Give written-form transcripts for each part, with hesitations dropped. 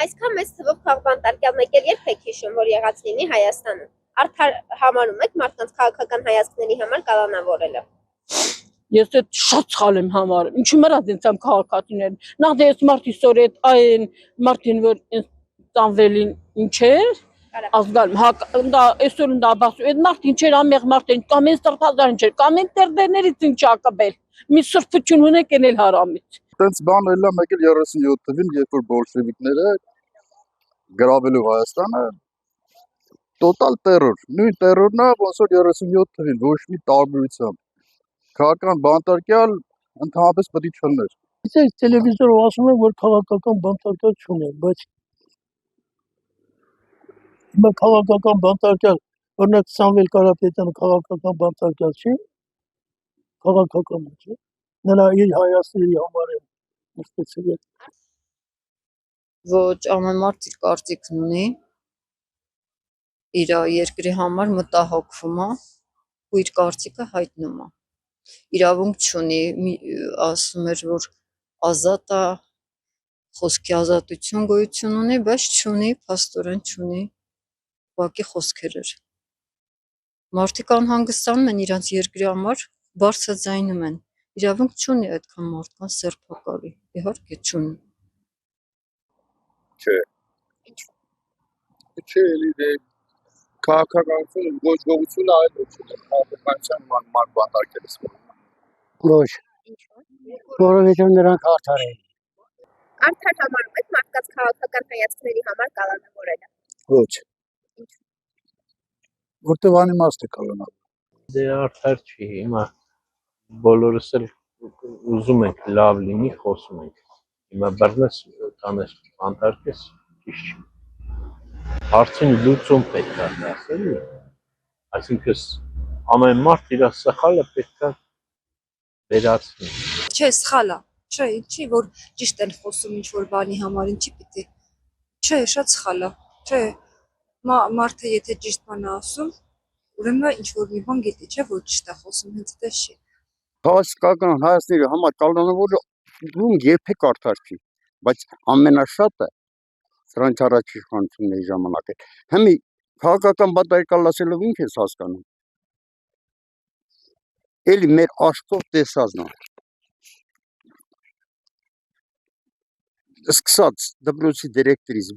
Այսքան մեծ թվով քաղբանտարկյալ մեկ էլ երբ եք հիշում, որ եղած լինի Հայաստանում։ Արդար համարում եք մարդկանց քաղաքական հայացքների համար կալանավորելը։ Ես այդ շատ սխալ եմ համարում։ Ինչու՞ մռած են ցամ քաղաքացիներ։ Նախ դե ես մարտի սորետ այն մարտին որ տանվելին ինչ էր ազգալում դա այսօր դա բասու այդ մարդ ինչ էր ամեղ մարդ են կամ են սրտազար ինչ էր կամ են տերդերներից ինչ ակաբել մի սրբություն ունեք են էլ հարամից Տենց բան էլա մեկ էլ 37 թվին երբ որ բոլշևիկները գրավելու Հայաստանը տոտալ տերոր նույն տերորն է ոնց որ 37 թվին ոչ մի տարբերությամբ քաղաքական բանտարկյալ ընդհանրապես պետք է չլներ Իսկ տելևիզորով ասում են որ քաղաքական բանտարկյալ չունեն բայց հիմա քաղաքական բանտարկյալ օրինակ Սամվել Կարապետյանը քաղաքական բանտարկյալ չի քաղաքական չէ նրա իր հայացքների համար է նստեցել Ոչ ամեն մարդ իր կարծիքն ունի իր երկրի համար մտահոգվում է ու իր կարծիքը հայտնում է իրավունք չունի ասում էր որ ազատ է խոսքի ազատություն գոյություն ունի բայց չունի փաստորեն չունի ուղղակի խոսքեր էր մարդիկ անհանգստանում են իրանց երկրի համար բարձրաձայնում են իրավունք չունի այդքան մարդկանց սերբակալի իհարկե չունի չէ էլի դե քաղաքականություն գոժգողությունը այլ ոչ է քաղաքականության մարդ բանտարկելս ոչ որովհետև նրանք արդար են Արդար համարում եք մարդկանց քաղաքական հայացքների համար կալանավորելը։ ոչ որտեվ անիմաստ է կալանավորել Դե արդար չի հիմա բոլորս էլ ուզում ենք լավ լինի խոսում ենք հիմա բռնես կանես բանտարկես ճիշտ չի հարցին լուծում պետք է դասել այսինքն ամեն մարդ իր սխալը պետք է վերացնի Չէ, սխալ է։ Չէ, ինչի որ ճիշտ են խոսում ինչ որ բանի համար, ինչի պիտի։ Չէ, շատ սխալ է։ Չէ, մարդը եթե ճիշտ բան է ասում, ուրեմն ինչ որ մի բան գիտի, չէ, որ ճիշտ է խոսում, հենց դա չի։ Քաղաքական հայացքների համար կալանավորը երբեք արդար չի բայց ամենաշատը սրանց առաջ իշխանությունների ժամանակ է հիմա քաղաքական բանտարկյալ ասելով ինչ ես հասկանում էլի մեր աշխով տեսածն է սկսած դպրոցի դիրեկտորից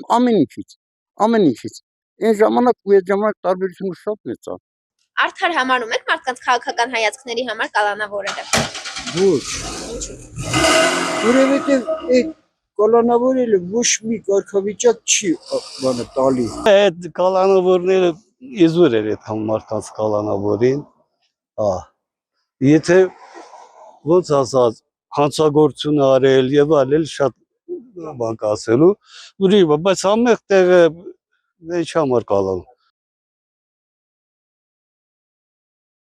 ամեն ինչից այն ժամանակ ու այդ ժամանակ տարբերությունը շատ մեծ է Արդար համարում եք մարդկանց քաղաքական հայացքների համար կալանավորելը։ Ոչ որովհետև այդ կալանավորելը ոչ մի կարգավիճակ չի բանը տալի այդ կալանավորները իզուր էր այդ մարդկանց կալանավորին եթե ոնց ասած հանցագործություն արել եւ այլն շատ բան կասելու ուրի բայց ամեղ տեղը ինչ համար կալան